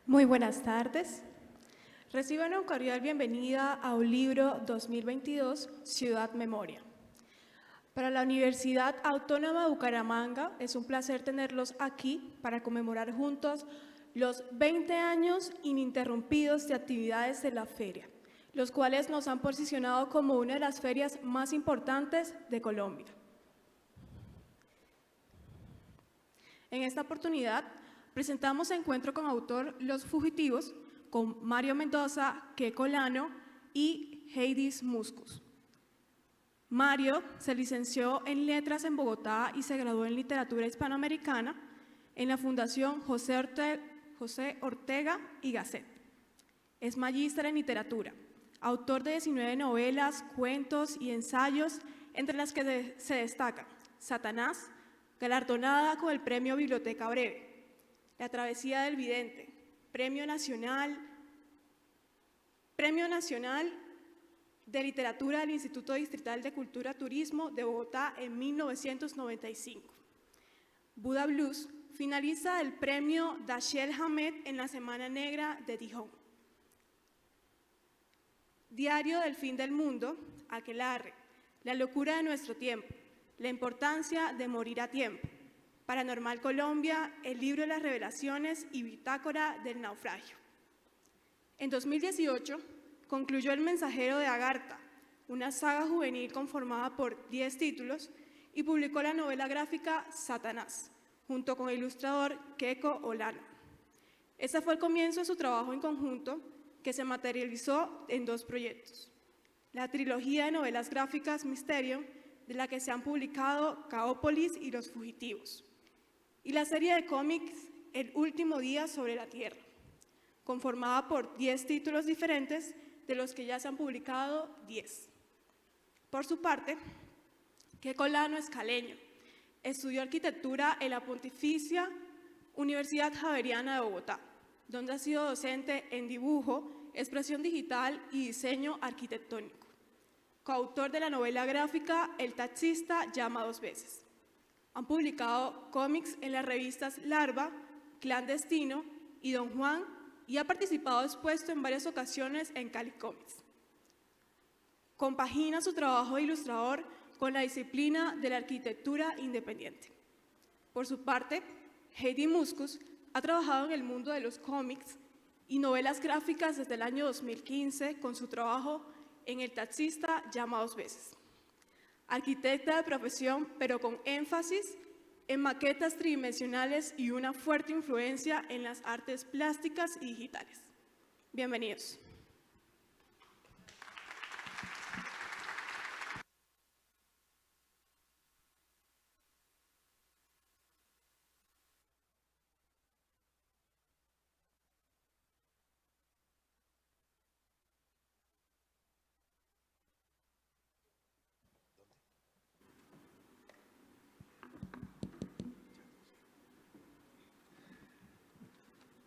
Muy buenas tardes. Reciban una cordial bienvenida a un libro 2022, Ciudad Memoria. Para la Universidad Autónoma de Bucaramanga es un placer tenerlos aquí para conmemorar juntos los 20 años ininterrumpidos de actividades de la feria, los cuales nos han posicionado como una de las ferias más importantes de Colombia. En esta oportunidad presentamos Encuentro con Autor Los Fugitivos con Mario Mendoza, Keiko Lano y Heidi Muscus. Mario se licenció en Letras en Bogotá y se graduó en Literatura Hispanoamericana en la Fundación José Ortega y Gasset. Es magíster en literatura, autor de 19 novelas, cuentos y ensayos, entre las que se destacan Satanás, galardonada con el Premio Biblioteca Breve, La Travesía del Vidente, Premio Nacional de Literatura del Instituto Distrital de Cultura Turismo de Bogotá en 1995. Buda Blues, finalista del Premio Dashiell Hammett en la Semana Negra de Dijon. Diario del Fin del Mundo, Aquelarre, La locura de nuestro tiempo, La importancia de morir a tiempo, Paranormal Colombia, El libro de las revelaciones y Bitácora del naufragio. En 2018 concluyó El mensajero de Agartha, una saga juvenil conformada por 10 títulos, y publicó la novela gráfica Satanás, junto con el ilustrador Keiko Lano. Ese fue el comienzo de su trabajo en conjunto, que se materializó en 2 proyectos: la trilogía de novelas gráficas Mysterium, de la que se han publicado Caópolis y Los Fugitivos, y la serie de cómics El último día sobre la Tierra, conformada por 10 títulos diferentes, de los que ya se han publicado 10. Por su parte, Keiko Lano es caleño. Estudió arquitectura en la Pontificia Universidad Javeriana de Bogotá, donde ha sido docente en dibujo, expresión digital y diseño arquitectónico. Coautor de la novela gráfica El taxista llama 2 veces. Han publicado cómics en las revistas Larva, Clandestino y Don Juan, y ha participado expuesto en varias ocasiones en Cali Comics. Compagina su trabajo de ilustrador con la disciplina de la arquitectura independiente. Por su parte, Heidi Muscus ha trabajado en el mundo de los cómics y novelas gráficas desde el año 2015 con su trabajo en El taxista llama 2 veces. Arquitecta de profesión, pero con énfasis en maquetas tridimensionales y una fuerte influencia en las artes plásticas y digitales. Bienvenidos.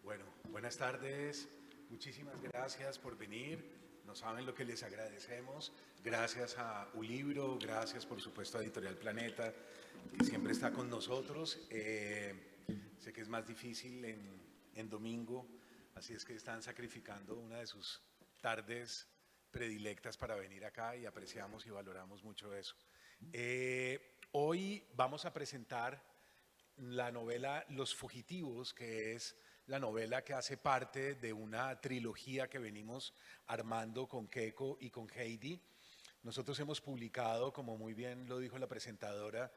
Bueno, buenas tardes. Muchísimas gracias por venir. No saben lo que les agradecemos. Gracias a Ulibro, gracias por supuesto a Editorial Planeta, que siempre está con nosotros. Sé que es más difícil en domingo, así es que están sacrificando una de sus tardes predilectas para venir acá y apreciamos y valoramos mucho eso. Hoy vamos a presentar la novela Los Fugitivos, que es la novela que hace parte de una trilogía que venimos armando con Keiko y con Heidi. Nosotros hemos publicado, como muy bien lo dijo la presentadora,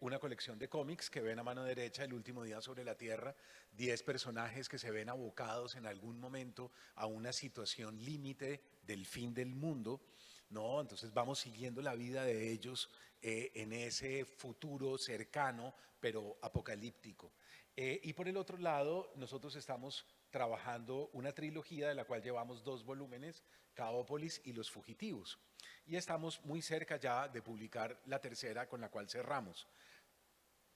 una colección de cómics que ven a mano derecha, El último día sobre la Tierra, 10 personajes que se ven abocados en algún momento a una situación límite del fin del mundo, ¿no? Entonces vamos siguiendo la vida de ellos en ese futuro cercano, pero apocalíptico. Y por el otro lado, nosotros estamos trabajando una trilogía de la cual llevamos 2 volúmenes, Caópolis y Los Fugitivos. Y estamos muy cerca ya de publicar la tercera, con la cual cerramos.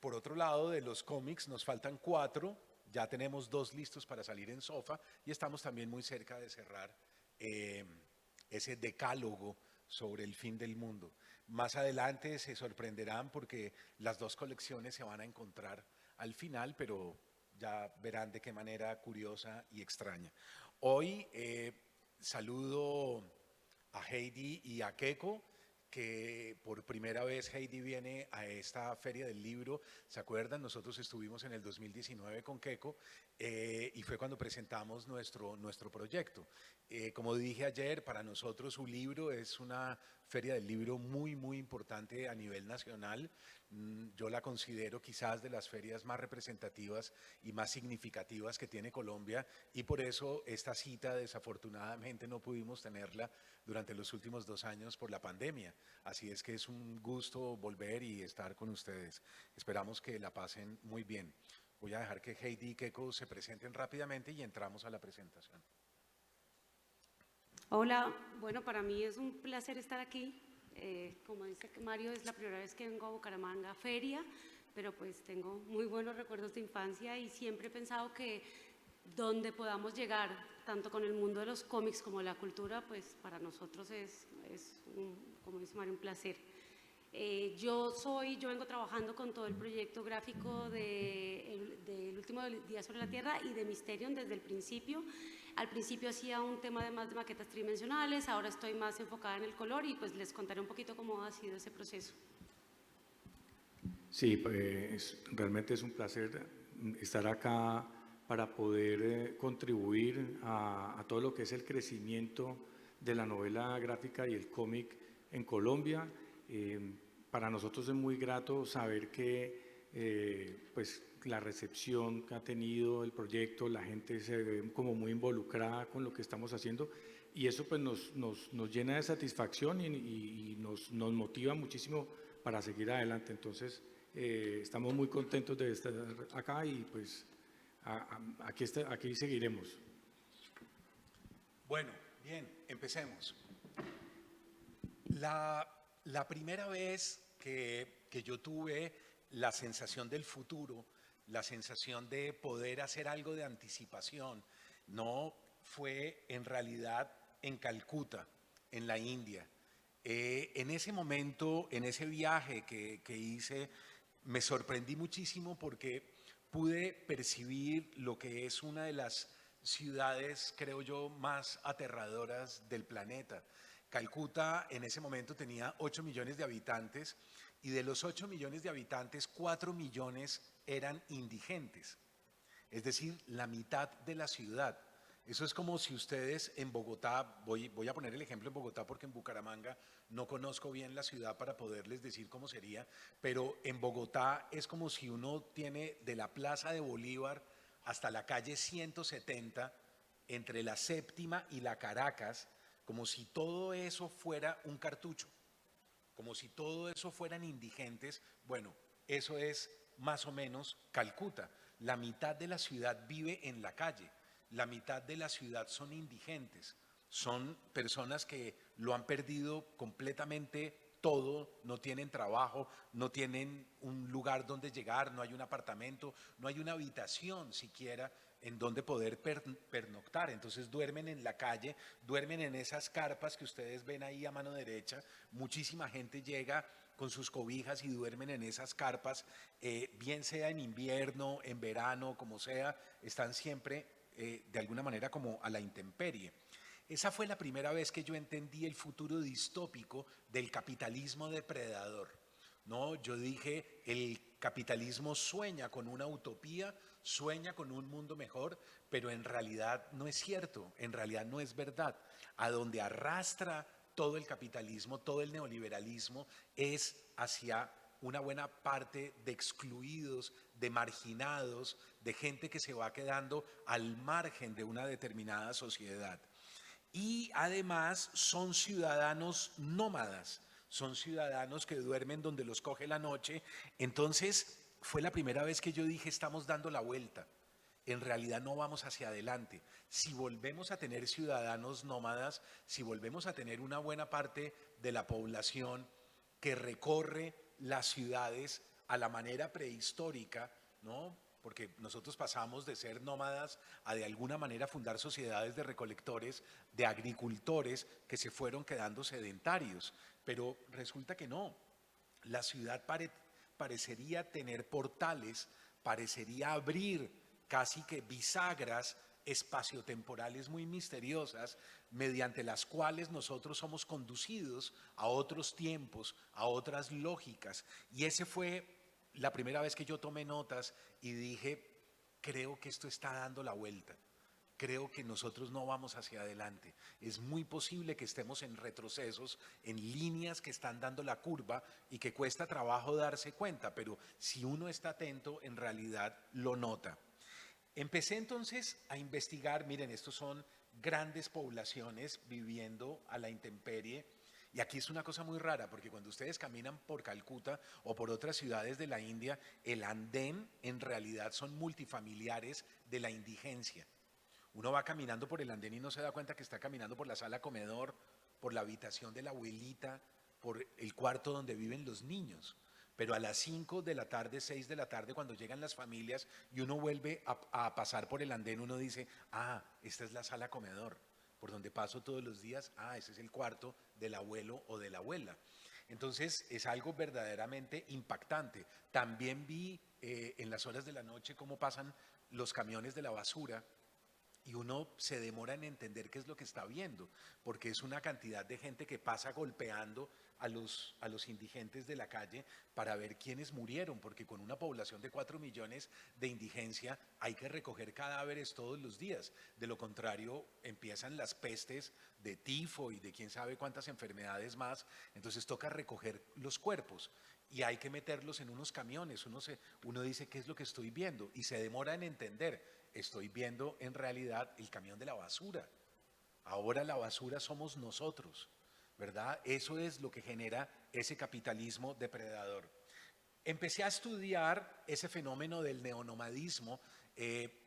Por otro lado, de los cómics nos faltan 4, ya tenemos 2 listos para salir en Sofa y estamos también muy cerca de cerrar ese decálogo sobre el fin del mundo. Más adelante se sorprenderán porque las 2 colecciones se van a encontrar al final, pero Ya verán de qué manera curiosa y extraña. Hoy saludo a Heidi y a Keiko, que por primera vez Heidi viene a esta Feria del Libro. ¿Se acuerdan? Nosotros estuvimos en el 2019 con Keiko y fue cuando presentamos nuestro proyecto. Como dije ayer, para nosotros su libro es una Feria del Libro muy importante a nivel nacional. Yo la considero quizás de las ferias más representativas y más significativas que tiene Colombia, y por eso esta cita desafortunadamente no pudimos tenerla durante los últimos 2 años por la pandemia. Así es que es un gusto volver y estar con ustedes. Esperamos que la pasen muy bien. Voy a dejar que Heidi y Keiko se presenten rápidamente y entramos a la presentación. Hola, bueno, para mí es un placer estar aquí. Como dice Mario, es la primera vez que vengo a Bucaramanga Feria, pero pues tengo muy buenos recuerdos de infancia y siempre he pensado que donde podamos llegar, tanto con el mundo de los cómics como la cultura, pues para nosotros como dice Mario, un placer. Yo vengo trabajando con todo el proyecto gráfico del último día sobre la Tierra y de Mysterium desde el principio. Al principio hacía un tema más de maquetas tridimensionales, ahora estoy más enfocada en el color y pues les contaré un poquito cómo ha sido ese proceso. Sí, pues, realmente es un placer estar acá para poder contribuir a todo lo que es el crecimiento de la novela gráfica y el cómic en Colombia. Para nosotros es muy grato saber que pues, la recepción que ha tenido el proyecto, la gente se ve como muy involucrada con lo que estamos haciendo y eso pues, nos llena de satisfacción y nos motiva muchísimo para seguir adelante. Entonces, estamos muy contentos de estar acá y pues aquí seguiremos. Bueno, bien, empecemos. La primera vez que yo tuve la sensación del futuro, la sensación de poder hacer algo de anticipación, no fue en realidad en Calcuta, en la India. En ese momento, en ese viaje que hice, me sorprendí muchísimo porque pude percibir lo que es una de las ciudades, creo yo, más aterradoras del planeta. Calcuta en ese momento tenía 8 millones de habitantes y de los 8 millones de habitantes, 4 millones eran indigentes, es decir, la mitad de la ciudad. Eso es como si ustedes en Bogotá, voy a poner el ejemplo en Bogotá porque en Bucaramanga no conozco bien la ciudad para poderles decir cómo sería, pero en Bogotá es como si uno tiene de la Plaza de Bolívar hasta la calle 170, entre la Séptima y la Caracas, como si todo eso fuera un cartucho, como si todo eso fueran indigentes. Bueno, eso es más o menos Calcuta. La mitad de la ciudad vive en la calle, la mitad de la ciudad son indigentes, son personas que lo han perdido completamente todo, no tienen trabajo, no tienen un lugar donde llegar, no hay un apartamento, no hay una habitación siquiera en donde poder pernoctar. Entonces duermen en la calle, duermen en esas carpas que ustedes ven ahí a mano derecha. Muchísima gente llega con sus cobijas y duermen en esas carpas, bien sea en invierno, en verano, como sea, están siempre de alguna manera como a la intemperie. Esa fue la primera vez que yo entendí el futuro distópico del capitalismo depredador. No, yo dije, el capitalismo sueña con una utopía, sueña con un mundo mejor, pero en realidad no es cierto, en realidad no es verdad. A donde arrastra todo el capitalismo, todo el neoliberalismo, es hacia una buena parte de excluidos, de marginados, de gente que se va quedando al margen de una determinada sociedad. Y además son ciudadanos nómadas, son ciudadanos que duermen donde los coge la noche. Entonces fue la primera vez que yo dije, estamos dando la vuelta. En realidad no vamos hacia adelante. Si volvemos a tener ciudadanos nómadas, si volvemos a tener una buena parte de la población que recorre las ciudades a la manera prehistórica, ¿no? Porque nosotros pasamos de ser nómadas a de alguna manera fundar sociedades de recolectores, de agricultores que se fueron quedando sedentarios. Pero resulta que no. La ciudad parecería tener portales, parecería abrir casi que bisagras espaciotemporales muy misteriosas mediante las cuales nosotros somos conducidos a otros tiempos, a otras lógicas. Y ese fue la primera vez que yo tomé notas y dije, creo que esto está dando la vuelta. Creo que nosotros no vamos hacia adelante. Es muy posible que estemos en retrocesos, en líneas que están dando la curva y que cuesta trabajo darse cuenta, pero si uno está atento, en realidad lo nota. Empecé entonces a investigar, miren, estos son grandes poblaciones viviendo a la intemperie. Y aquí es una cosa muy rara, porque cuando ustedes caminan por Calcuta o por otras ciudades de la India, el andén en realidad son multifamiliares de la indigencia. Uno va caminando por el andén y no se da cuenta que está caminando por la sala comedor, por la habitación de la abuelita, por el cuarto donde viven los niños. Pero a las 5 de la tarde, 6 de la tarde, cuando llegan las familias y uno vuelve a pasar por el andén, uno dice, ah, esta es la sala comedor, por donde paso todos los días, ah, ese es el cuarto del abuelo o de la abuela. Entonces es algo verdaderamente impactante. También vi en las horas de la noche cómo pasan los camiones de la basura y uno se demora en entender qué es lo que está viendo, porque es una cantidad de gente que pasa golpeando a los indigentes de la calle para ver quiénes murieron, porque con una población de 4 millones de indigencia hay que recoger cadáveres todos los días. De lo contrario, empiezan las pestes de tifo y de quién sabe cuántas enfermedades más, entonces toca recoger los cuerpos y hay que meterlos en unos camiones. Uno dice, ¿qué es lo que estoy viendo? Y se demora en entender. Estoy viendo en realidad el camión de la basura. Ahora la basura somos nosotros, ¿verdad? Eso es lo que genera ese capitalismo depredador. Empecé a estudiar ese fenómeno del neonomadismo.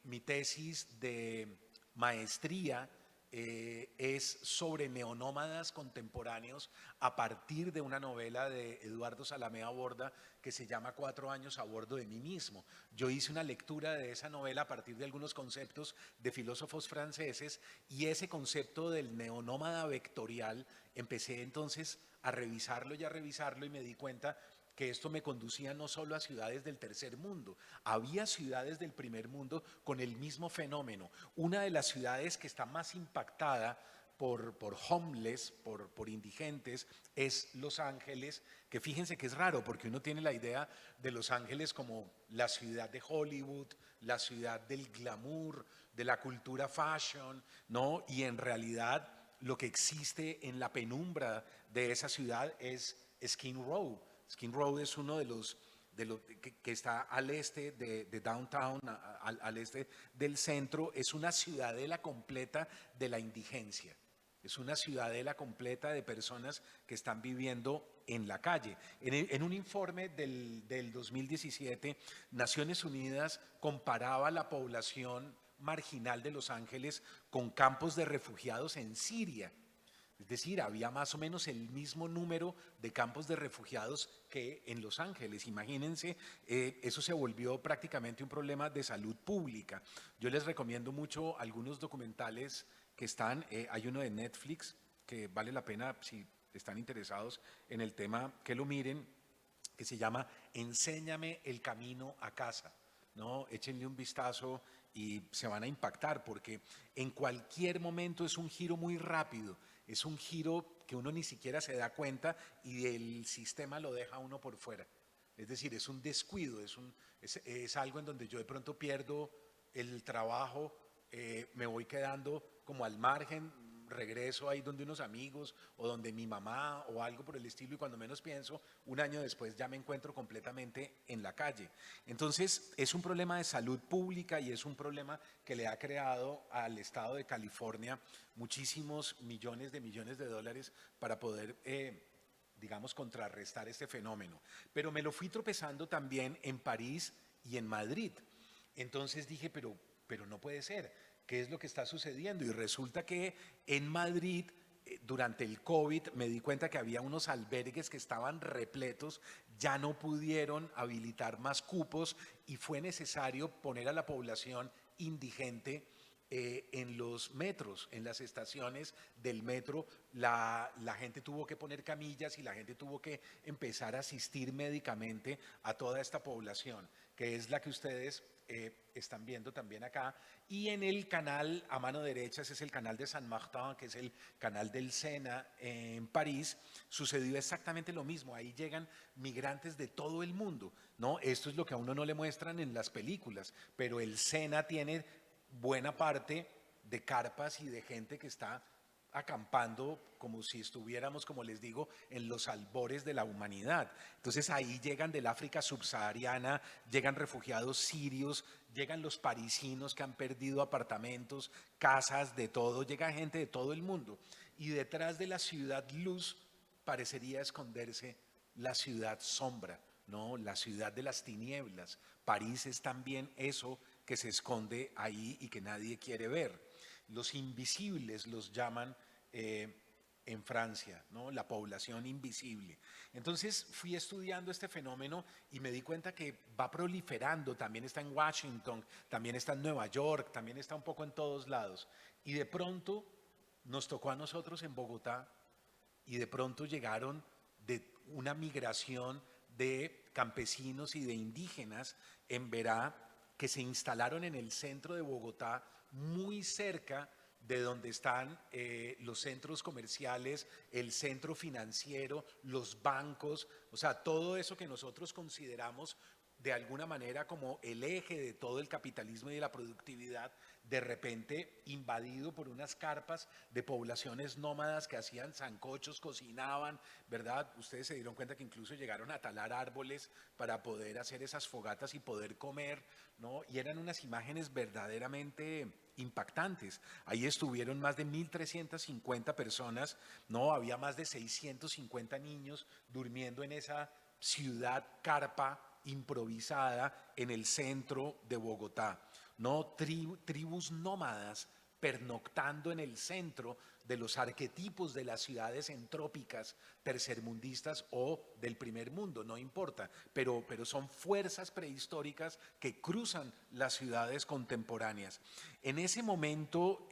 Mi tesis de maestría es sobre neonómadas contemporáneos a partir de una novela de Eduardo Salamea Borda que se llama 4 años a bordo de mí mismo. Yo hice una lectura de esa novela a partir de algunos conceptos de filósofos franceses y ese concepto del neonómada vectorial empecé entonces a revisarlo y me di cuenta que esto me conducía no solo a ciudades del tercer mundo, había ciudades del primer mundo con el mismo fenómeno. Una de las ciudades que está más impactada por homeless, por indigentes, es Los Ángeles, que fíjense que es raro porque uno tiene la idea de Los Ángeles como la ciudad de Hollywood, la ciudad del glamour, de la cultura fashion, ¿no? Y en realidad lo que existe en la penumbra de esa ciudad es Skid Row. Skid Row es uno de los que está al este de downtown, al este del centro. Es una ciudadela completa de la indigencia. Es una ciudadela completa de personas que están viviendo en la calle. En un informe del 2017, Naciones Unidas comparaba la población marginal de Los Ángeles con campos de refugiados en Siria. Es decir, había más o menos el mismo número de campos de refugiados que en Los Ángeles. Imagínense, eso se volvió prácticamente un problema de salud pública. Yo les recomiendo mucho algunos documentales que están, hay uno de Netflix que vale la pena, si están interesados en el tema, que lo miren, que se llama Enséñame el camino a casa, ¿no? Échenle un vistazo y se van a impactar porque en cualquier momento es un giro muy rápido. Es un giro que uno ni siquiera se da cuenta y el sistema lo deja a uno por fuera. Es decir, es un descuido, es algo en donde yo de pronto pierdo el trabajo, me voy quedando como al margen, regreso ahí donde unos amigos o donde mi mamá o algo por el estilo y cuando menos pienso, un año después ya me encuentro completamente en la calle. Entonces es un problema de salud pública y es un problema que le ha creado al estado de California muchísimos millones de dólares para poder, digamos, contrarrestar este fenómeno. Pero me lo fui tropezando también en París y en Madrid. Entonces dije, pero no puede ser. ¿Qué es lo que está sucediendo? Y resulta que en Madrid, durante el COVID, me di cuenta que había unos albergues que estaban repletos, ya no pudieron habilitar más cupos y fue necesario poner a la población indigente en los metros, en las estaciones del metro. La gente tuvo que poner camillas y la gente tuvo que empezar a asistir médicamente a toda esta población, que es la que ustedes están viendo también acá. Y en el canal a mano derecha, ese es el canal de Saint-Martin, que es el canal del Sena en París, sucedió exactamente lo mismo. Ahí llegan migrantes de todo el mundo, ¿no? Esto es lo que a uno no le muestran en las películas, pero el Sena tiene buena parte de carpas y de gente que está acampando como si estuviéramos, como les digo, en los albores de la humanidad. Entonces ahí llegan del África subsahariana, llegan refugiados sirios, llegan los parisinos que han perdido apartamentos, casas, de todo, llega gente de todo el mundo. Y detrás de la ciudad luz parecería esconderse la ciudad sombra, ¿no? La ciudad de las tinieblas. París es también eso que se esconde ahí y que nadie quiere ver. Los invisibles los llaman en Francia, ¿no? La población invisible. Entonces fui estudiando este fenómeno y me di cuenta que va proliferando, también está en Washington, también está en Nueva York, también está un poco en todos lados. Y de pronto nos tocó a nosotros en Bogotá y de pronto llegaron de una migración de campesinos y de indígenas en Verá que se instalaron en el centro de Bogotá, muy cerca de donde están los centros comerciales, el centro financiero, los bancos, o sea, todo eso que nosotros consideramos de alguna manera como el eje de todo el capitalismo y de la productividad, de repente invadido por unas carpas de poblaciones nómadas que hacían sancochos, cocinaban, ¿verdad? Ustedes se dieron cuenta que incluso llegaron a talar árboles para poder hacer esas fogatas y poder comer, ¿no? Y eran unas imágenes verdaderamente impactantes. Ahí estuvieron más de 1.350 personas, ¿no? Había más de 650 niños durmiendo en esa ciudad carpa improvisada en el centro de Bogotá, ¿no? Tribus nómadas pernoctando en el centro de los arquetipos de las ciudades entrópicas, tercermundistas o del primer mundo, no importa, pero son fuerzas prehistóricas que cruzan las ciudades contemporáneas. En ese momento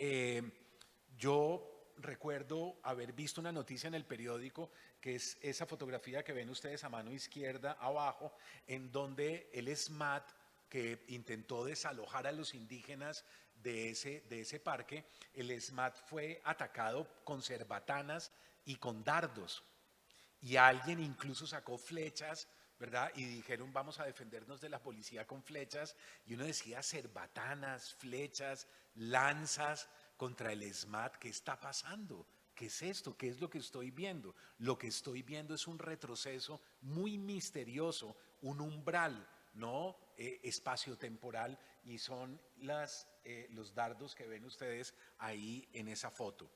yo recuerdo haber visto una noticia en el periódico, que es esa fotografía que ven ustedes a mano izquierda abajo, en donde el SMAT, que intentó desalojar a los indígenas de ese parque, el SMAT fue atacado con cerbatanas y con dardos. Y alguien incluso sacó flechas, ¿verdad? Y dijeron, vamos a defendernos de la policía con flechas. Y uno decía, cerbatanas, flechas, lanzas contra el SMAT. ¿Qué está pasando? ¿Qué es esto? ¿Qué es lo que estoy viendo? Lo que estoy viendo es un retroceso muy misterioso, un umbral, ¿no? Espacio-temporal, y son los dardos que ven ustedes ahí en esa foto.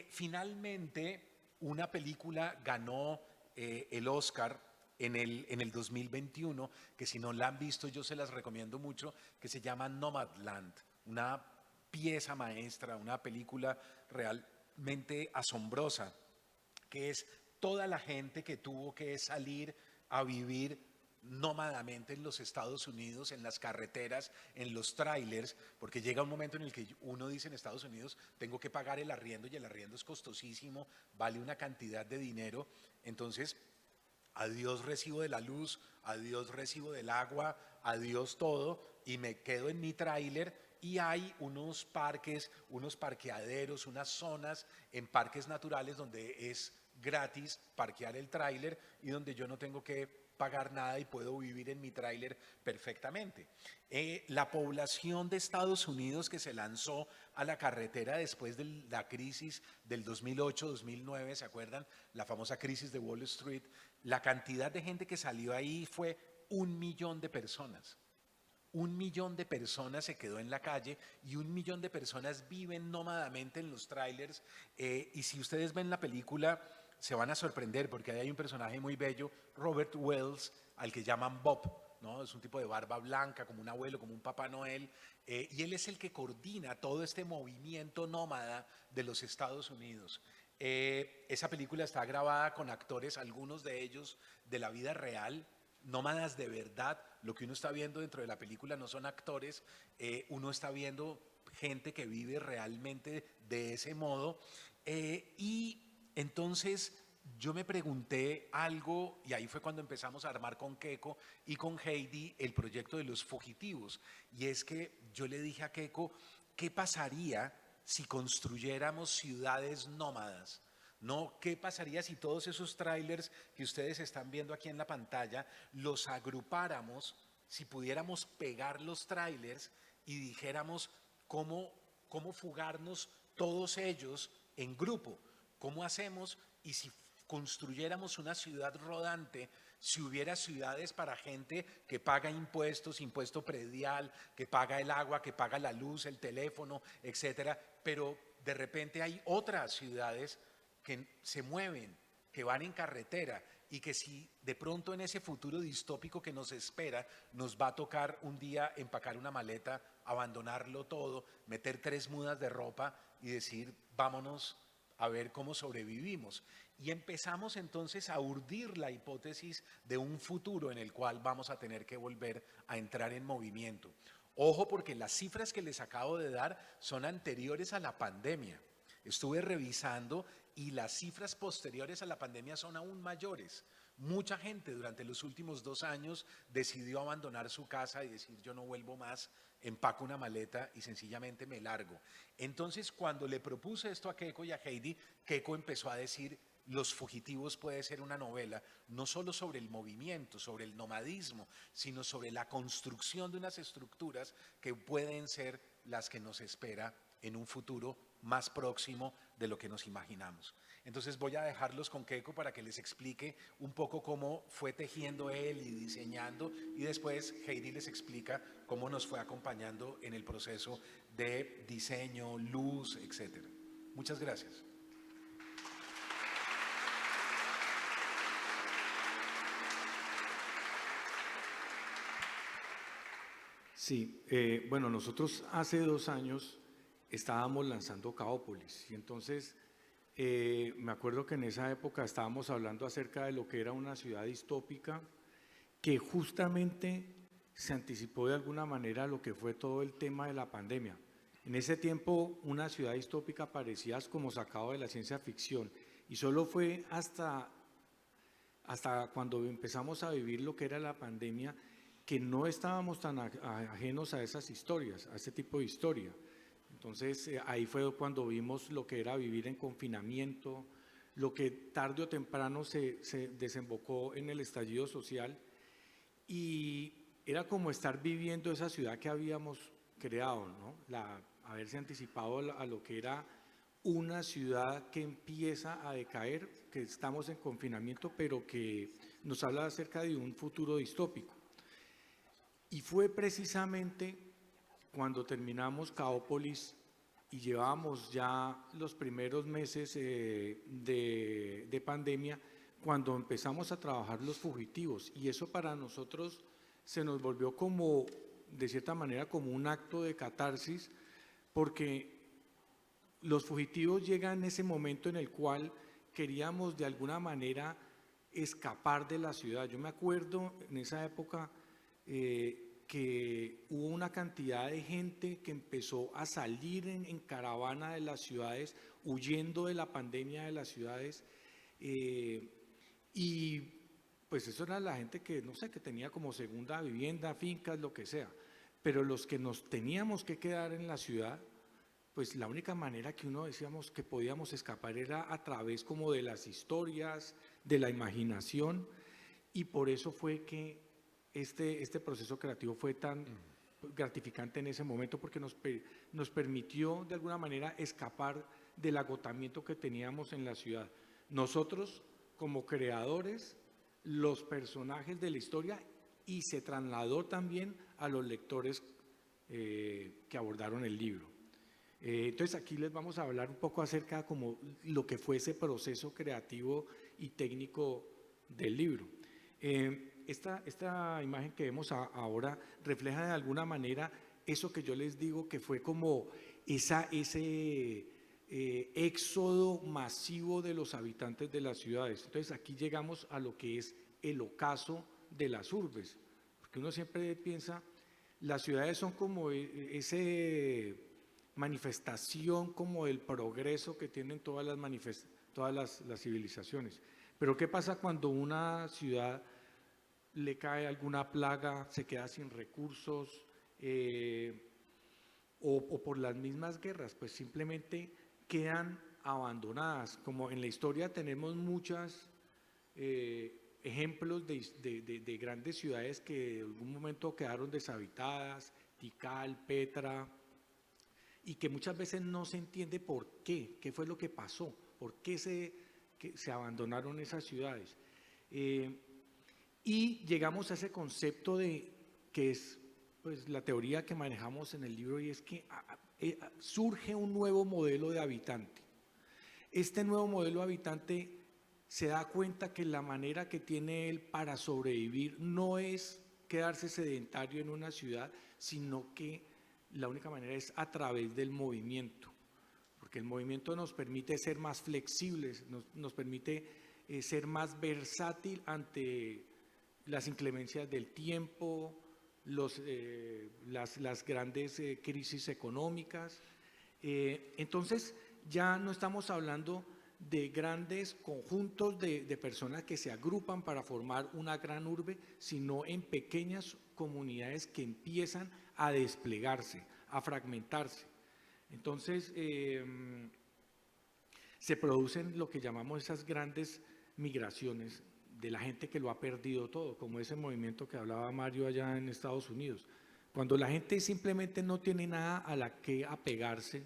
Finalmente, una película ganó el Oscar en el 2021, que si no la han visto yo se las recomiendo mucho, que se llama Nomadland, una pieza maestra, una película realmente asombrosa, que es toda la gente que tuvo que salir a vivir nómadamente en los Estados Unidos, en las carreteras, en los trailers, porque llega un momento en el que uno dice en Estados Unidos, tengo que pagar el arriendo y el arriendo es costosísimo, vale una cantidad de dinero, entonces adiós recibo de la luz, adiós recibo del agua, adiós todo, y me quedo en mi tráiler. Y hay unos parques, unos parqueaderos, unas zonas en parques naturales donde es gratis parquear el tráiler y donde yo no tengo que pagar nada y puedo vivir en mi tráiler perfectamente. La población de Estados Unidos que se lanzó a la carretera después de la crisis del 2008-2009, ¿se acuerdan? La famosa crisis de Wall Street. La cantidad de gente que salió ahí fue 1 millón de personas. 1 millón de personas se quedó en la calle y 1 millón de personas viven nómadamente en los trailers. Y si ustedes ven la película, se van a sorprender porque ahí hay un personaje muy bello, Robert Wells, al que llaman Bob, ¿no? Es un tipo de barba blanca, como un abuelo, como un Papá Noel, y él es el que coordina todo este movimiento nómada de los Estados Unidos. Esa película está grabada con actores, algunos de ellos de la vida real, nómadas de verdad. Lo que uno está viendo dentro de la película no son actores, uno está viendo gente que vive realmente de ese modo. Y entonces yo me pregunté algo y ahí fue cuando empezamos a armar con Keiko y con Heidi el proyecto de los fugitivos. Y es que yo le dije a Keiko, ¿qué pasaría si construyéramos ciudades nómadas? ¿No? ¿Qué pasaría si todos esos trailers que ustedes están viendo aquí en la pantalla los agrupáramos, si pudiéramos pegar los trailers y dijéramos cómo fugarnos todos ellos en grupo? ¿Cómo hacemos? Y si construyéramos una ciudad rodante, si hubiera ciudades para gente que paga impuestos, impuesto predial, que paga el agua, que paga la luz, el teléfono, etcétera, pero de repente hay otras ciudades que se mueven, que van en carretera y que si de pronto en ese futuro distópico que nos espera nos va a tocar un día empacar una maleta, abandonarlo todo, meter 3 mudas de ropa y decir vámonos a ver cómo sobrevivimos. Y empezamos entonces a urdir la hipótesis de un futuro en el cual vamos a tener que volver a entrar en movimiento. Ojo, porque las cifras que les acabo de dar son anteriores a la pandemia. Estuve revisando y las cifras posteriores a la pandemia son aún mayores. Mucha gente durante los últimos 2 años decidió abandonar su casa y decir yo no vuelvo más, empaco una maleta y sencillamente me largo. Entonces cuando le propuse esto a Keiko y a Heidi, Keiko empezó a decir Los fugitivos puede ser una novela no solo sobre el movimiento, sobre el nomadismo, sino sobre la construcción de unas estructuras que pueden ser las que nos espera en un futuro más próximo de lo que nos imaginamos. Entonces voy a dejarlos con Keiko para que les explique un poco cómo fue tejiendo él y diseñando, y después Heidi les explica cómo nos fue acompañando en el proceso de diseño, luz, etc. Muchas gracias. Sí, bueno, nosotros hace 2 años estábamos lanzando Caópolis y entonces me acuerdo que en esa época estábamos hablando acerca de lo que era una ciudad distópica que justamente se anticipó de alguna manera a lo que fue todo el tema de la pandemia. En ese tiempo una ciudad distópica parecía como sacado de la ciencia ficción y solo fue hasta cuando empezamos a vivir lo que era la pandemia que no estábamos tan ajenos a esas historias, a ese tipo de historia. Entonces ahí fue cuando vimos lo que era vivir en confinamiento, lo que tarde o temprano se desembocó en el estallido social y era como estar viviendo esa ciudad que habíamos creado, ¿no? Haberse anticipado a lo que era una ciudad que empieza a decaer, que estamos en confinamiento, pero que nos habla acerca de un futuro distópico. Y fue precisamente cuando terminamos Caópolis y llevábamos ya los primeros meses de pandemia, cuando empezamos a trabajar los fugitivos. Y eso para nosotros se nos volvió como, de cierta manera, como un acto de catarsis, porque los fugitivos llegan en ese momento en el cual queríamos de alguna manera escapar de la ciudad. Yo me acuerdo en esa época que hubo una cantidad de gente que empezó a salir en caravana de las ciudades, huyendo de la pandemia de las ciudades, y pues eso era la gente que, no sé, que tenía como segunda vivienda, fincas, lo que sea, pero los que nos teníamos que quedar en la ciudad, pues la única manera que uno decíamos que podíamos escapar era a través como de las historias, de la imaginación, y por eso fue que este proceso creativo fue tan gratificante en ese momento, porque nos permitió de alguna manera escapar del agotamiento que teníamos en la ciudad. Nosotros como creadores, los personajes de la historia, y se trasladó también a los lectores que abordaron el libro. Entonces aquí les vamos a hablar un poco acerca como lo que fue ese proceso creativo y técnico del libro. Esta imagen que vemos ahora refleja de alguna manera eso que yo les digo que fue como ese éxodo masivo de los habitantes de las ciudades. Entonces aquí llegamos a lo que es el ocaso de las urbes, porque uno siempre piensa, las ciudades son como ese manifestación como el progreso que tienen todas las civilizaciones. Pero ¿qué pasa cuando una ciudad le cae alguna plaga, se queda sin recursos, o por las mismas guerras? Pues simplemente quedan abandonadas. Como en la historia tenemos muchos ejemplos de grandes ciudades que en algún momento quedaron deshabitadas, Tikal, Petra, y que muchas veces no se entiende por qué fue lo que pasó, por qué se abandonaron esas ciudades. Y llegamos a ese concepto que es pues, la teoría que manejamos en el libro, y es que surge un nuevo modelo de habitante. Este nuevo modelo de habitante se da cuenta que la manera que tiene él para sobrevivir no es quedarse sedentario en una ciudad, sino que la única manera es a través del movimiento, porque el movimiento nos permite ser más flexibles, nos permite ser más versátil ante las inclemencias del tiempo, las grandes crisis económicas. Entonces ya no estamos hablando de grandes conjuntos de personas que se agrupan para formar una gran urbe, sino en pequeñas comunidades que empiezan a desplegarse, a fragmentarse. Entonces se producen lo que llamamos esas grandes migraciones de la gente que lo ha perdido todo, como ese movimiento que hablaba Mario allá en Estados Unidos. Cuando la gente simplemente no tiene nada a la que apegarse,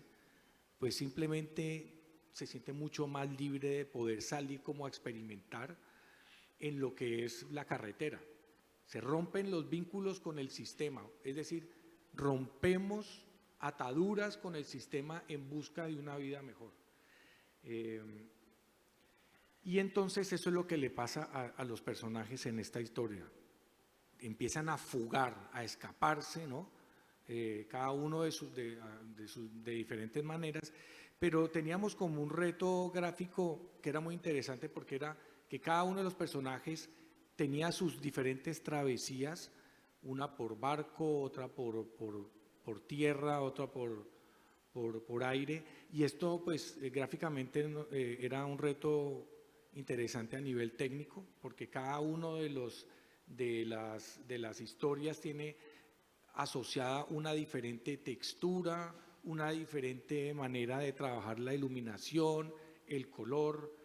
pues simplemente se siente mucho más libre de poder salir como a experimentar en lo que es la carretera. Se rompen los vínculos con el sistema, es decir, rompemos ataduras con el sistema en busca de una vida mejor. Y entonces eso es lo que le pasa a los personajes en esta historia. Empiezan a fugar, a escaparse, ¿no? Cada uno de diferentes maneras, pero teníamos como un reto gráfico que era muy interesante, porque era que cada uno de los personajes tenía sus diferentes travesías, una por barco, otra por tierra, otra por aire, y esto pues gráficamente era un reto interesante a nivel técnico, porque cada uno de las historias tiene asociada una diferente textura, una diferente manera de trabajar la iluminación, el color.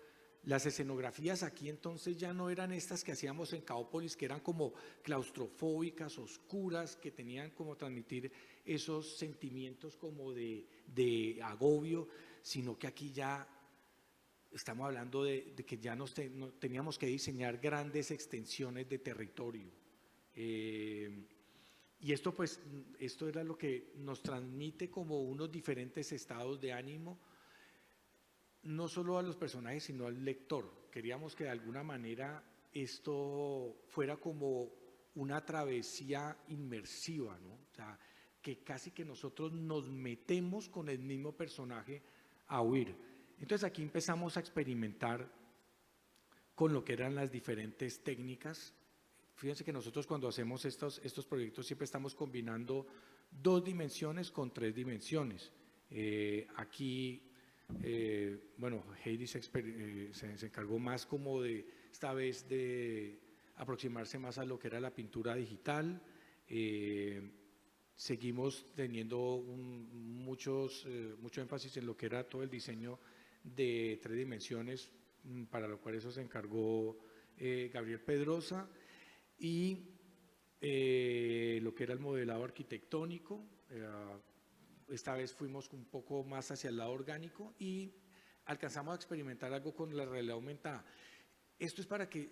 Las escenografías aquí entonces ya no eran estas que hacíamos en Caópolis, que eran como claustrofóbicas, oscuras, que tenían como transmitir esos sentimientos como de agobio, sino que aquí ya estamos hablando de que ya teníamos que diseñar grandes extensiones de territorio. Y esto era lo que nos transmite como unos diferentes estados de ánimo, no solo a los personajes, sino al lector. Queríamos que de alguna manera esto fuera como una travesía inmersiva, ¿no? O sea, que casi que nosotros nos metemos con el mismo personaje a huir. Entonces aquí empezamos a experimentar con lo que eran las diferentes técnicas. Fíjense que nosotros cuando hacemos estos proyectos siempre estamos combinando 2 dimensiones con 3 dimensiones. Aquí, bueno, Heidi se encargó más como de, esta vez, de aproximarse más a lo que era la pintura digital. Seguimos teniendo mucho énfasis en lo que era todo el diseño de 3 dimensiones, para lo cual eso se encargó Gabriel Pedrosa, y lo que era el modelado arquitectónico. Esta vez fuimos un poco más hacia el lado orgánico y alcanzamos a experimentar algo con la realidad aumentada. Esto es para que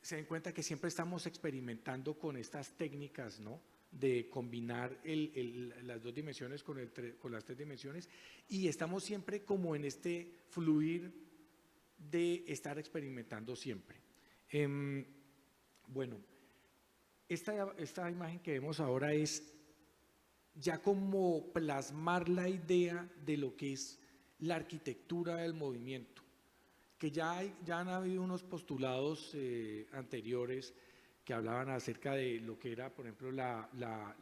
se den cuenta que siempre estamos experimentando con estas técnicas, ¿no?, de combinar las 2 dimensiones con las 3 dimensiones, y estamos siempre como en este fluir de estar experimentando siempre. Bueno, esta imagen que vemos ahora es ya como plasmar la idea de lo que es la arquitectura del movimiento, que ya han habido unos postulados anteriores que hablaban acerca de lo que era, por ejemplo, la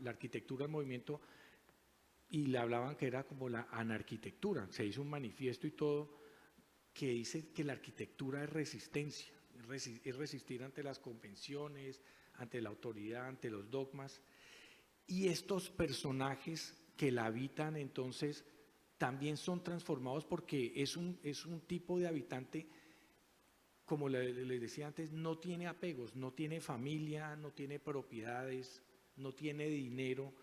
arquitectura del movimiento, y le hablaban que era como la anarquitectura. Se hizo un manifiesto y todo que dice que la arquitectura es resistencia. es resistir ante las convenciones, ante la autoridad, ante los dogmas. Y estos personajes que la habitan entonces también son transformados porque es un tipo de habitante, como les decía antes, no tiene apegos, no tiene familia, no tiene propiedades, no tiene dinero.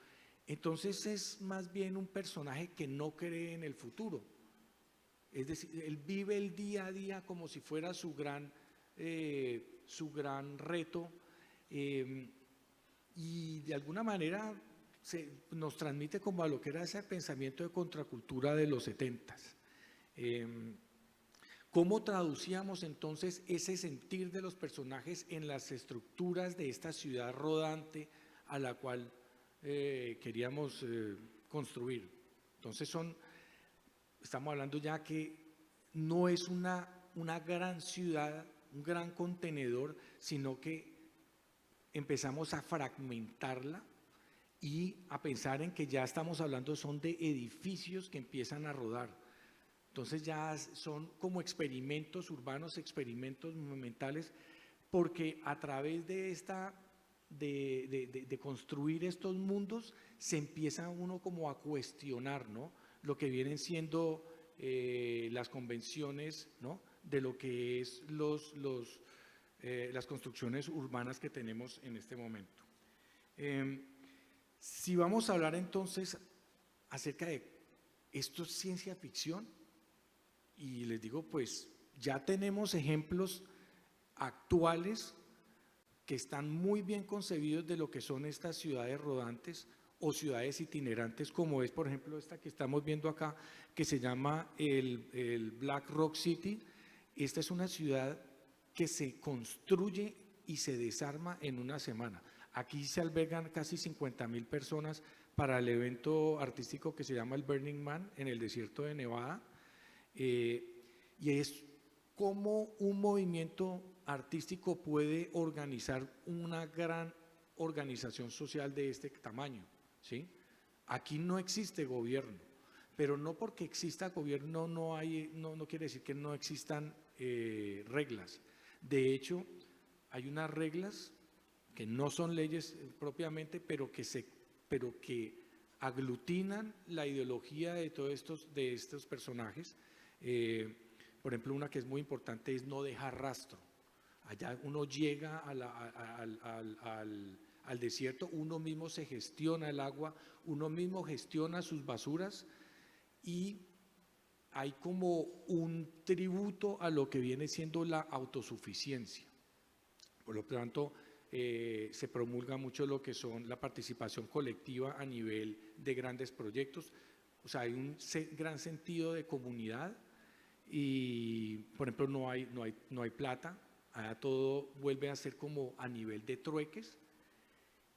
Entonces es más bien un personaje que no cree en el futuro. Es decir, él vive el día a día como si fuera su gran reto, y de alguna manera nos transmite como a lo que era ese pensamiento de contracultura de los 70s. ¿Cómo traducíamos entonces ese sentir de los personajes en las estructuras de esta ciudad rodante a la cual queríamos construir? Entonces estamos hablando ya que no es una gran ciudad, un gran contenedor, sino que empezamos a fragmentarla y a pensar en que ya estamos hablando son de edificios que empiezan a rodar. Entonces ya son como experimentos urbanos, experimentos monumentales, porque a través de de construir estos mundos se empieza uno como a cuestionar, ¿no?, lo que vienen siendo las convenciones, ¿no?, de lo que es las construcciones urbanas que tenemos en este momento. Si vamos a hablar entonces acerca de esto es ciencia ficción, y les digo, pues ya tenemos ejemplos actuales que están muy bien concebidos de lo que son estas ciudades rodantes o ciudades itinerantes, como es por ejemplo esta que estamos viendo acá, que se llama el Black Rock City. Esta es una ciudad que se construye y se desarma en una semana. Aquí se albergan casi 50,000 personas para el evento artístico que se llama el Burning Man en el desierto de Nevada. Y es como un movimiento artístico puede organizar una gran organización social de este tamaño, ¿sí? Aquí no existe gobierno, pero no porque exista gobierno no quiere decir que no existan reglas. De hecho, hay unas reglas que no son leyes propiamente, pero que aglutinan la ideología de todos estos personajes. Por ejemplo, una que es muy importante es no dejar rastro. Allá uno llega al desierto, uno mismo se gestiona el agua, uno mismo gestiona sus basuras, y hay como un tributo a lo que viene siendo la autosuficiencia. Por lo tanto, se promulga mucho lo que son la participación colectiva a nivel de grandes proyectos. O sea, hay un gran sentido de comunidad y, por ejemplo, no hay plata, todo vuelve a ser como a nivel de trueques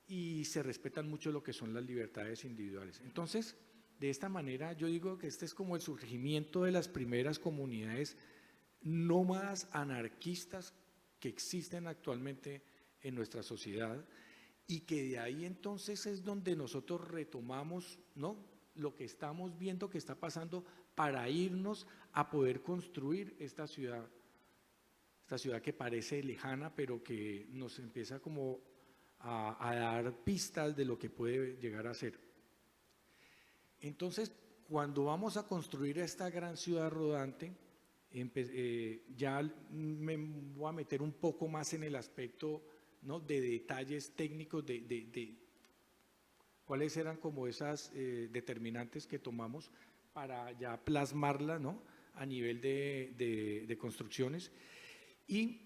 y se respetan mucho lo que son las libertades individuales. Entonces, de esta manera, yo digo que este es como el surgimiento de las primeras comunidades nómadas anarquistas que existen actualmente en nuestra sociedad, y que de ahí entonces es donde nosotros retomamos, ¿no?, lo que estamos viendo que está pasando para irnos a poder construir esta ciudad que parece lejana, pero que nos empieza como a dar pistas de lo que puede llegar a ser. Entonces, cuando vamos a construir esta gran ciudad rodante, ya me voy a meter un poco más en el aspecto, ¿no?, de detalles técnicos de cuáles eran como esas determinantes que tomamos para ya plasmarla, ¿no?, a nivel de construcciones. Y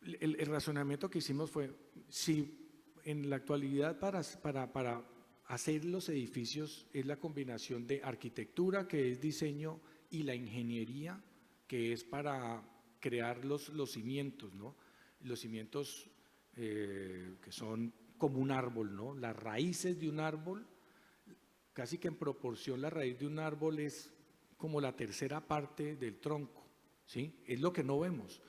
el razonamiento que hicimos fue, si en la actualidad para hacer los edificios es la combinación de arquitectura, que es diseño, y la ingeniería, que es para crear los cimientos, ¿no?, los cimientos que son como un árbol, ¿no?, las raíces de un árbol, casi que en proporción la raíz de un árbol es como la tercera parte del tronco, ¿sí? Es lo que no vemos.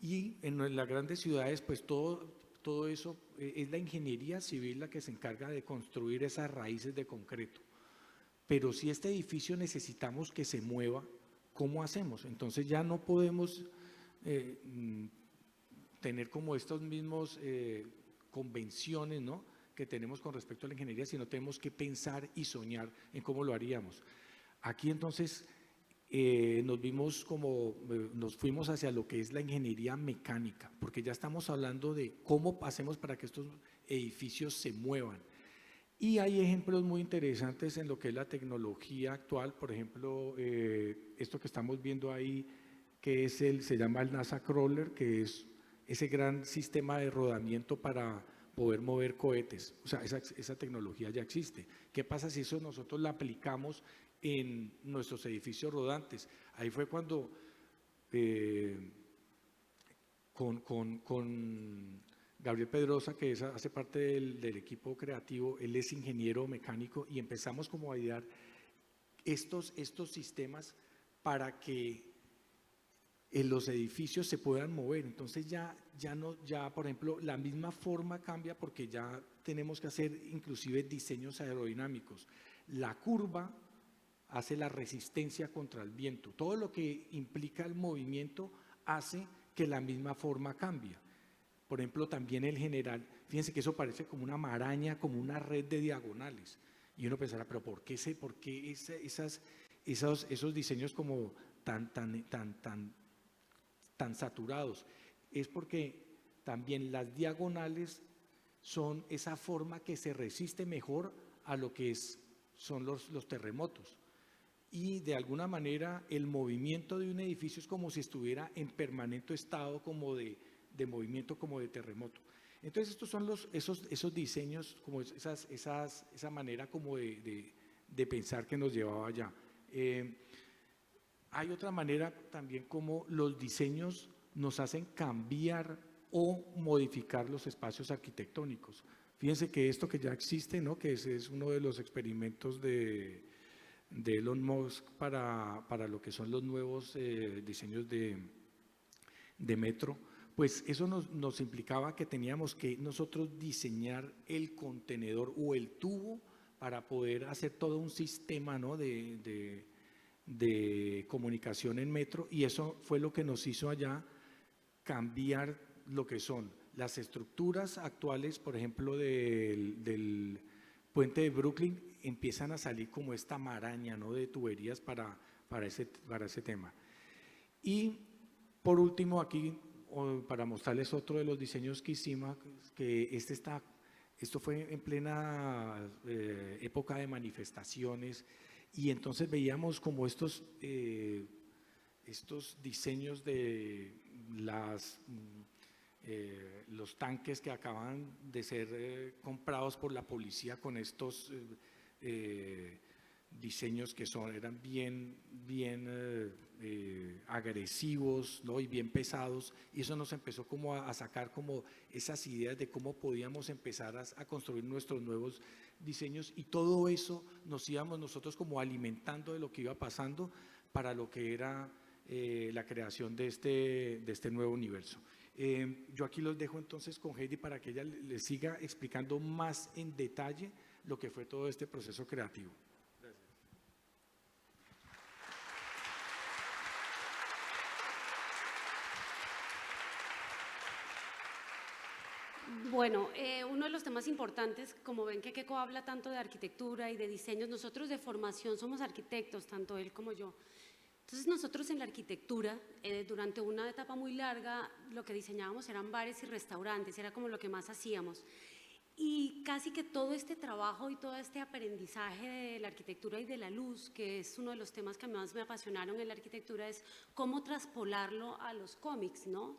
Y en las grandes ciudades, pues todo eso es la ingeniería civil la que se encarga de construir esas raíces de concreto. Pero si este edificio necesitamos que se mueva, ¿cómo hacemos? Entonces ya no podemos tener como estos mismos convenciones, ¿no?, que tenemos con respecto a la ingeniería, sino tenemos que pensar y soñar en cómo lo haríamos. Aquí entonces nos fuimos hacia lo que es la ingeniería mecánica, porque ya estamos hablando de cómo hacemos para que estos edificios se muevan. Y hay ejemplos muy interesantes en lo que es la tecnología actual, por ejemplo, esto que estamos viendo ahí, que se llama el NASA Crawler, que es ese gran sistema de rodamiento para poder mover cohetes. O sea, esa tecnología ya existe. ¿Qué pasa si eso nosotros la aplicamos en nuestros edificios rodantes? Ahí fue cuando con Gabriel Pedrosa, que hace parte del equipo creativo, él es ingeniero mecánico, y empezamos como a idear estos sistemas para que en los edificios se puedan mover. Entonces ya por ejemplo, la misma forma cambia, porque ya tenemos que hacer inclusive diseños aerodinámicos. La curva hace la resistencia contra el viento. Todo lo que implica el movimiento hace que la misma forma cambie. Por ejemplo, también el general, fíjense que eso parece como una maraña, como una red de diagonales. Y uno pensará, pero ¿por qué esos diseños como tan saturados? Es porque también las diagonales son esa forma que se resiste mejor a lo que son los terremotos. Y de alguna manera el movimiento de un edificio es como si estuviera en permanente estado como de movimiento, como de terremoto. Entonces estos son esos diseños, como esa manera como de pensar que nos llevaba allá. Hay otra manera también como los diseños nos hacen cambiar o modificar los espacios arquitectónicos. Fíjense que esto que ya existe, ¿no?, que es uno de los experimentos de Elon Musk para lo que son los nuevos diseños de metro, pues eso nos implicaba que teníamos que nosotros diseñar el contenedor o el tubo para poder hacer todo un sistema, ¿no?, de comunicación en metro, y eso fue lo que nos hizo allá cambiar lo que son las estructuras actuales. Por ejemplo, del puente de Brooklyn empiezan a salir como esta maraña, ¿no?, de tuberías para ese tema. Y por último aquí, para mostrarles otro de los diseños que hicimos, que esto fue en plena época de manifestaciones, y entonces veíamos como estos diseños de los tanques que acaban de ser comprados por la policía, con estos diseños que eran bien agresivos, ¿no?, y bien pesados, y eso nos empezó como a sacar como esas ideas de cómo podíamos empezar a construir nuestros nuevos diseños, y todo eso nos íbamos nosotros como alimentando de lo que iba pasando para lo que era la creación de este nuevo universo. Yo aquí los dejo entonces con Heidi para que ella les siga explicando más en detalle lo que fue todo este proceso creativo. Bueno, uno de los temas importantes, como ven que Keiko habla tanto de arquitectura y de diseños, nosotros de formación somos arquitectos, tanto él como yo. Entonces nosotros en la arquitectura, durante una etapa muy larga, lo que diseñábamos eran bares y restaurantes, era como lo que más hacíamos. Y casi que todo este trabajo y todo este aprendizaje de la arquitectura y de la luz, que es uno de los temas que más me apasionaron en la arquitectura, es cómo traspolarlo a los cómics, ¿no?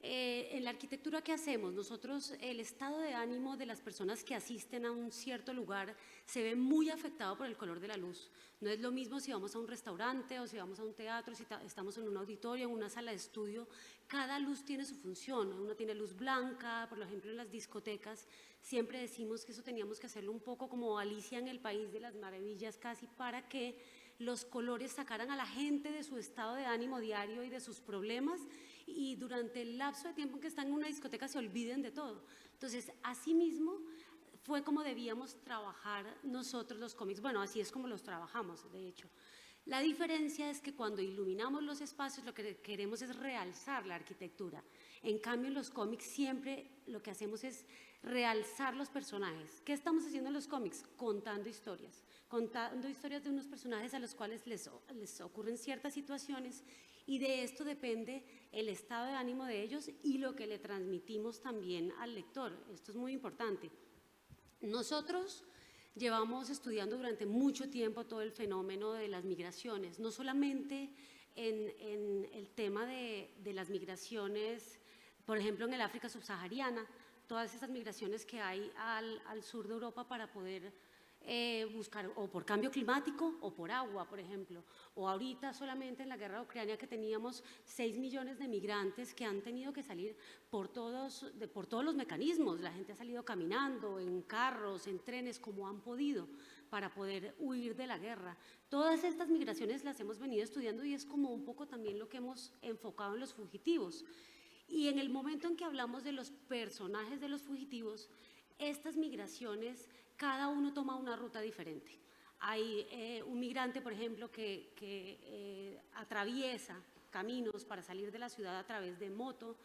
En la arquitectura, ¿qué hacemos? Nosotros, el estado de ánimo de las personas que asisten a un cierto lugar se ve muy afectado por el color de la luz. No es lo mismo si vamos a un restaurante o si vamos a un teatro, si estamos en un auditorio, en una sala de estudio. Cada luz tiene su función. Uno tiene luz blanca, por ejemplo en las discotecas. Siempre decimos que eso teníamos que hacerlo un poco como Alicia en el País de las Maravillas, casi, para que los colores sacaran a la gente de su estado de ánimo diario y de sus problemas, y durante el lapso de tiempo en que están en una discoteca se olviden de todo. Entonces, así mismo fue como debíamos trabajar nosotros los cómics. Bueno, así es como los trabajamos, de hecho. La diferencia es que cuando iluminamos los espacios lo que queremos es realzar la arquitectura. En cambio, en los cómics siempre lo que hacemos es realzar los personajes. ¿Qué estamos haciendo en los cómics? Contando historias de unos personajes a los cuales les ocurren ciertas situaciones, y de esto depende el estado de ánimo de ellos y lo que le transmitimos también al lector. Esto es muy importante. Nosotros llevamos estudiando durante mucho tiempo todo el fenómeno de las migraciones, no solamente en el tema de las migraciones, por ejemplo, en el África subsahariana, todas esas migraciones que hay al sur de Europa para poder buscar o por cambio climático o por agua, por ejemplo, o ahorita solamente en la guerra de Ucrania que teníamos 6 millones de migrantes que han tenido que salir por todos los mecanismos. La gente ha salido caminando, en carros, en trenes, como han podido para poder huir de la guerra. Todas estas migraciones las hemos venido estudiando y es como un poco también lo que hemos enfocado en los fugitivos. Y en el momento en que hablamos de los personajes de los fugitivos, estas migraciones, cada uno toma una ruta diferente. Hay un migrante, por ejemplo, que atraviesa caminos para salir de la ciudad a través de moto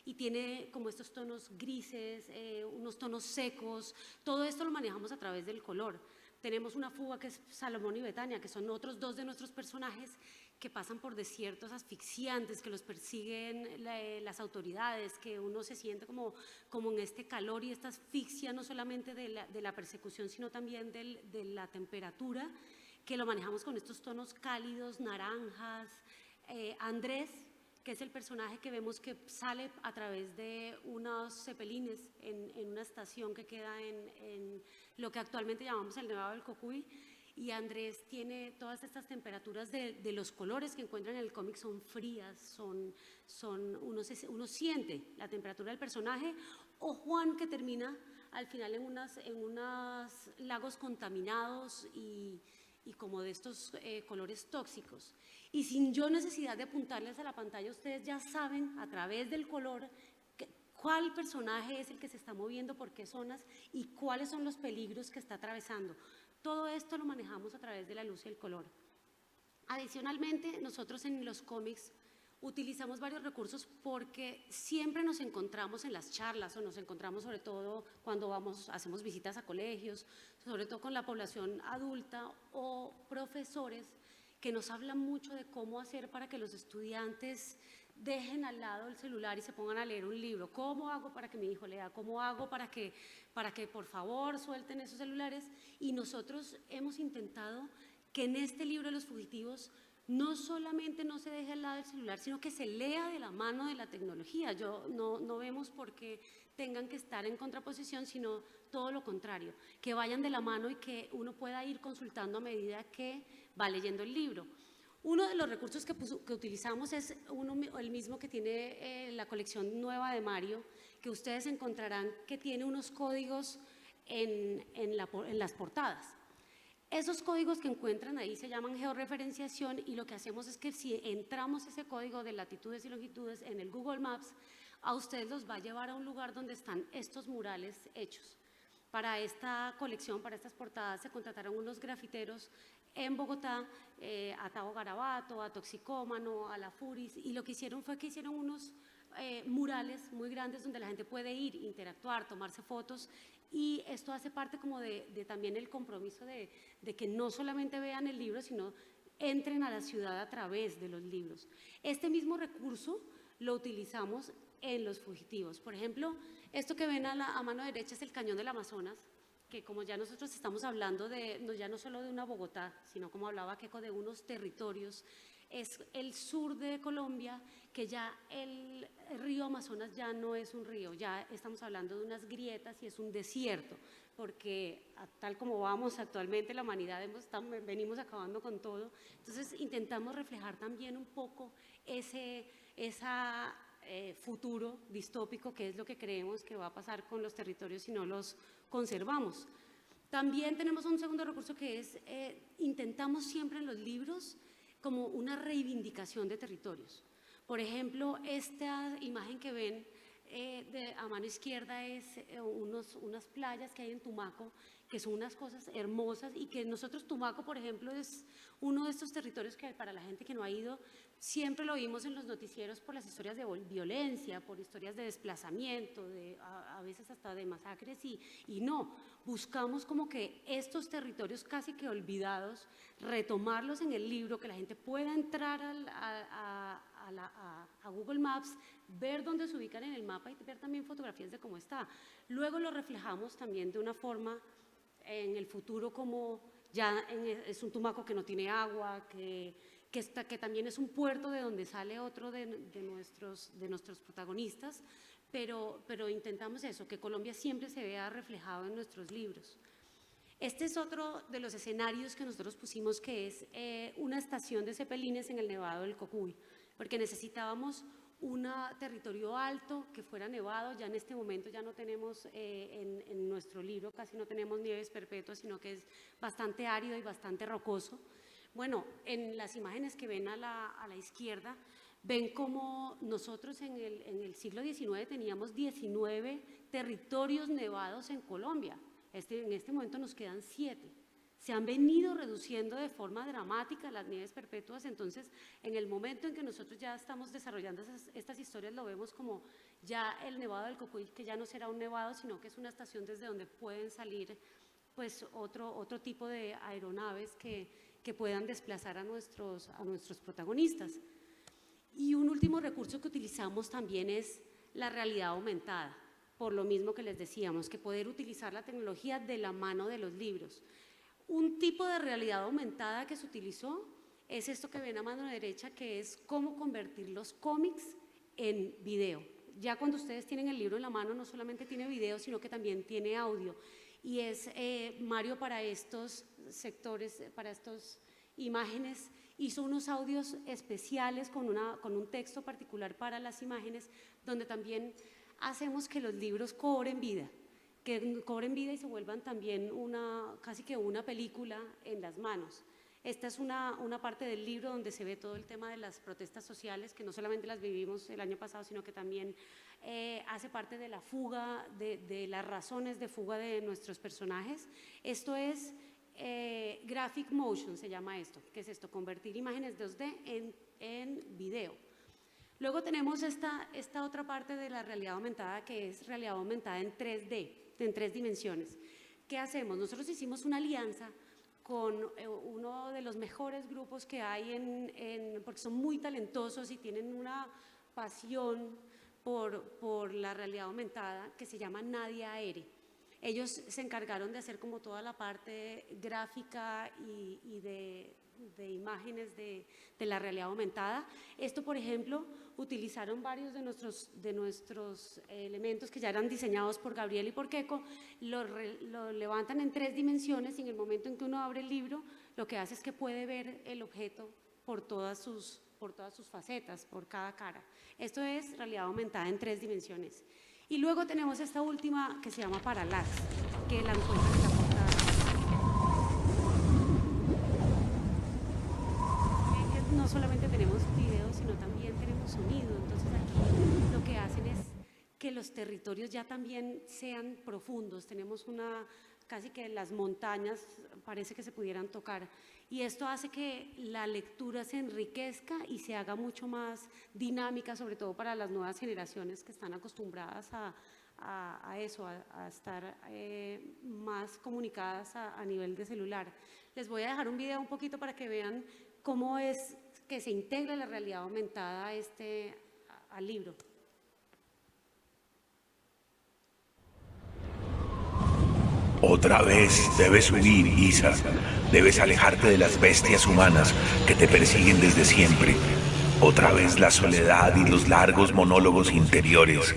y tiene como estos tonos grises, unos tonos secos. Todo esto lo manejamos a través del color. Tenemos una fuga que es Salomón y Betania, que son otros dos de nuestros personajes que pasan por desiertos asfixiantes, que los persiguen las autoridades, que uno se siente como en este calor y esta asfixia, no solamente de la persecución, sino también de la temperatura, que lo manejamos con estos tonos cálidos, naranjas. Andrés, que es el personaje que vemos que sale a través de unos cepelines en una estación que queda en lo que actualmente llamamos el Nevado del Cocuy, y Andrés tiene todas estas temperaturas de los colores que encuentran en el cómic, son frías, uno siente la temperatura del personaje, o Juan, que termina al final en unos lagos contaminados y como de estos colores tóxicos. Y sin yo necesidad de apuntarles a la pantalla, ustedes ya saben a través del color cuál personaje es el que se está moviendo, por qué zonas y cuáles son los peligros que está atravesando. Todo esto lo manejamos a través de la luz y el color. Adicionalmente, nosotros en los cómics utilizamos varios recursos porque siempre nos encontramos en las charlas o nos encontramos sobre todo cuando hacemos visitas a colegios, sobre todo con la población adulta o profesores que nos hablan mucho de cómo hacer para que los estudiantes dejen al lado el celular y se pongan a leer un libro. ¿Cómo hago para que mi hijo lea? ¿Cómo hago para que por favor suelten esos celulares? Y nosotros hemos intentado que en este libro de los fugitivos no solamente no se deje al lado el celular, sino que se lea de la mano de la tecnología. No vemos por qué tengan que estar en contraposición, sino todo lo contrario, que vayan de la mano y que uno pueda ir consultando a medida que va leyendo el libro. Uno de los recursos que utilizamos es el mismo que tiene la colección nueva de Mario, que ustedes encontrarán que tiene unos códigos en las portadas. Esos códigos que encuentran ahí se llaman georreferenciación, y lo que hacemos es que si entramos ese código de latitudes y longitudes en el Google Maps, a ustedes los va a llevar a un lugar donde están estos murales hechos. Para esta colección, para estas portadas, se contrataron unos grafiteros en Bogotá, a Tavo Garabato, a Toxicómano, a La Furis, y lo que hicieron fue que hicieron unos murales muy grandes donde la gente puede ir, interactuar, tomarse fotos, y esto hace parte como de también el compromiso de que no solamente vean el libro, sino entren a la ciudad a través de los libros. Este mismo recurso lo utilizamos en los fugitivos. Por ejemplo, esto que ven a mano derecha es el Cañón del Amazonas, que como ya nosotros estamos hablando ya no solo de una Bogotá, sino como hablaba Keiko, de unos territorios, es el sur de Colombia, que ya el río Amazonas ya no es un río, ya estamos hablando de unas grietas y es un desierto, porque tal como vamos actualmente la humanidad venimos acabando con todo. Entonces intentamos reflejar también un poco ese futuro distópico, que es lo que creemos que va a pasar con los territorios si no los conservamos. También tenemos un segundo recurso que es, intentamos siempre en los libros como una reivindicación de territorios. Por ejemplo, esta imagen que ven a mano izquierda es unas playas que hay en Tumaco, que son unas cosas hermosas y que nosotros, Tumaco, por ejemplo, es uno de estos territorios que para la gente que no ha ido, siempre lo vimos en los noticieros por las historias de violencia, por historias de desplazamiento, a veces hasta de masacres y no, buscamos como que estos territorios casi que olvidados, retomarlos en el libro, que la gente pueda entrar a Google Maps, ver dónde se ubican en el mapa y ver también fotografías de cómo está. Luego lo reflejamos también de una forma en el futuro como ya es un Tumaco que no tiene agua, que también es un puerto de donde sale otro de nuestros protagonistas, pero intentamos eso, que Colombia siempre se vea reflejado en nuestros libros. Este es otro de los escenarios que nosotros pusimos, que es una estación de cepelines en el Nevado del Cocuy, porque necesitábamos un territorio alto que fuera nevado. Ya en este momento ya no tenemos en nuestro libro, casi no tenemos nieves perpetuas, sino que es bastante árido y bastante rocoso. Bueno, en las imágenes que ven a la izquierda, ven cómo nosotros en el siglo XIX teníamos 19 territorios nevados en Colombia. En este momento nos quedan 7. Se han venido reduciendo de forma dramática las nieves perpetuas, entonces en el momento en que nosotros ya estamos desarrollando estas historias lo vemos como ya el Nevado del Cocuy, que ya no será un nevado, sino que es una estación desde donde pueden salir pues otro tipo de aeronaves que puedan desplazar a nuestros protagonistas. Y un último recurso que utilizamos también es la realidad aumentada, por lo mismo que les decíamos, que poder utilizar la tecnología de la mano de los libros. Un tipo de realidad aumentada que se utilizó es esto que ven a mano derecha, que es cómo convertir los cómics en video. Ya cuando ustedes tienen el libro en la mano, no solamente tiene video, sino que también tiene audio. Y es Mario, para estos sectores, para estas imágenes, hizo unos audios especiales con un texto particular para las imágenes, donde también hacemos que los libros cobren vida y se vuelvan también casi que una película en las manos. Esta es una parte del libro donde se ve todo el tema de las protestas sociales, que no solamente las vivimos el año pasado, sino que también hace parte de la fuga, de las razones de fuga de nuestros personajes. Esto es Graphic Motion, se llama esto. ¿Qué es esto? Convertir imágenes 2D en video. Luego tenemos esta otra parte de la realidad aumentada, que es realidad aumentada en 3D, en 3 dimensiones. ¿Qué hacemos? Nosotros hicimos una alianza con uno de los mejores grupos que hay porque son muy talentosos y tienen una pasión por la realidad aumentada, que se llama Nadia Aere. Ellos se encargaron de hacer como toda la parte gráfica y de imágenes de la realidad aumentada. Esto, por ejemplo, utilizaron varios de nuestros elementos que ya eran diseñados por Gabriel y por Keiko, lo levantan en 3 dimensiones y en el momento en que uno abre el libro, lo que hace es que puede ver el objeto por todas sus facetas, por cada cara. Esto es realidad aumentada en 3 dimensiones. Y luego tenemos esta última que se llama Parallax, que la encuentran en la portada. No solamente tenemos video, sino también tenemos sonido. Entonces aquí lo que hacen es que los territorios ya también sean profundos. Tenemos casi que las montañas parece que se pudieran tocar. Y esto hace que la lectura se enriquezca y se haga mucho más dinámica, sobre todo para las nuevas generaciones que están acostumbradas a estar más comunicadas a nivel de celular. Les voy a dejar un video un poquito para que vean cómo es que se integra la realidad aumentada al libro. Otra vez debes huir, Isa. Debes alejarte de las bestias humanas que te persiguen desde siempre. Otra vez la soledad y los largos monólogos interiores.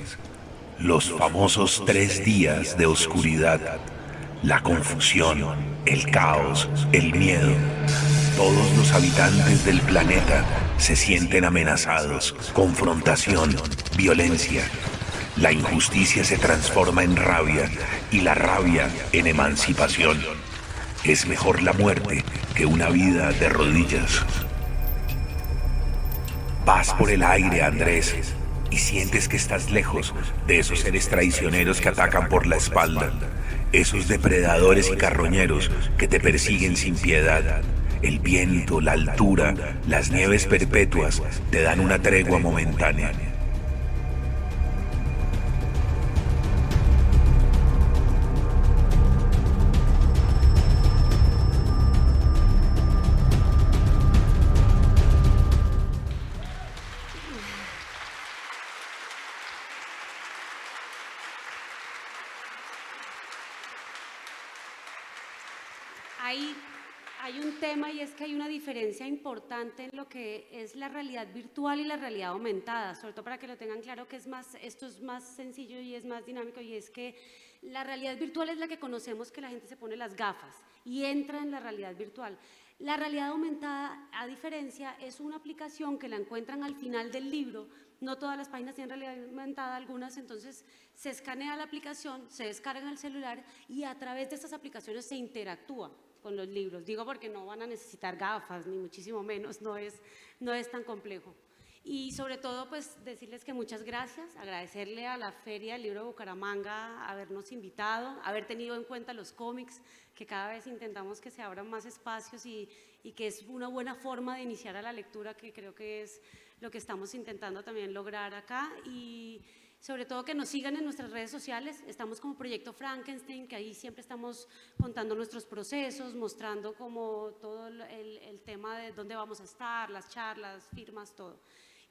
Los famosos 3 días de oscuridad. La confusión, el caos, el miedo. Todos los habitantes del planeta se sienten amenazados. Confrontación, violencia. La injusticia se transforma en rabia y la rabia en emancipación. Es mejor la muerte que una vida de rodillas. Vas por el aire, Andrés. y sientes que estás lejos de esos seres traicioneros que atacan por la espalda, esos depredadores y carroñeros que te persiguen sin piedad. El viento, la altura, las nieves perpetuas te dan una tregua momentánea. Hay un tema y es que hay una diferencia importante en lo que es la realidad virtual y la realidad aumentada, sobre todo para que lo tengan claro que esto es más sencillo y es más dinámico, y es que la realidad virtual es la que conocemos, que la gente se pone las gafas y entra en la realidad virtual. La realidad aumentada, a diferencia, es una aplicación que la encuentran al final del libro. No todas las páginas tienen realidad aumentada, algunas, entonces se escanea la aplicación, se descarga en el celular y a través de estas aplicaciones se interactúa con los libros. Digo porque no van a necesitar gafas, ni muchísimo menos, no es tan complejo. Y sobre todo, pues decirles que muchas gracias, agradecerle a la Feria del Libro de Bucaramanga habernos invitado, haber tenido en cuenta los cómics, que cada vez intentamos que se abran más espacios y que es una buena forma de iniciar a la lectura, que creo que es lo que estamos intentando también lograr acá. Y sobre todo que nos sigan en nuestras redes sociales, estamos como Proyecto Frankenstein, que ahí siempre estamos contando nuestros procesos, mostrando como todo el tema de dónde vamos a estar, las charlas, firmas, todo.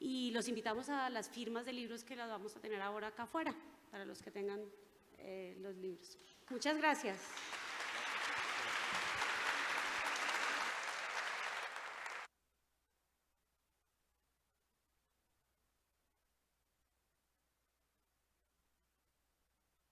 Y los invitamos a las firmas de libros que las vamos a tener ahora acá afuera, para los que tengan los libros. Muchas gracias.